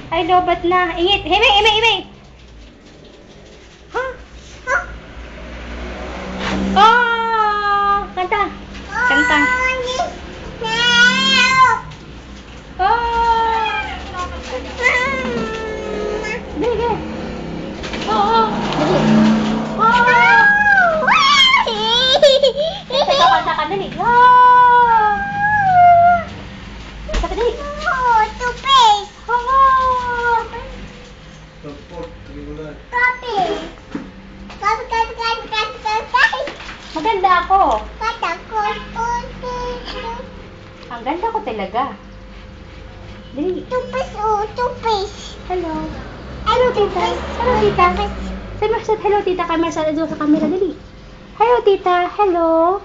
Ay, lobat na. Ingit. Himay, himay, himay. Ha? Oh! Kanta. Kanta. Oh! Dali, dali. Oh! Dali. Oh! Kanta ka, kanta ka. Dali. Oh! Kanta ka, dali. Oh! Support, regular. Maganda ako. Ang ganda ko talaga. Dali. Hello. Hello, tita. Hello, tita. Sabi mo, hello, tita. Camera sa camera. Dali. Hello, tita. Hello.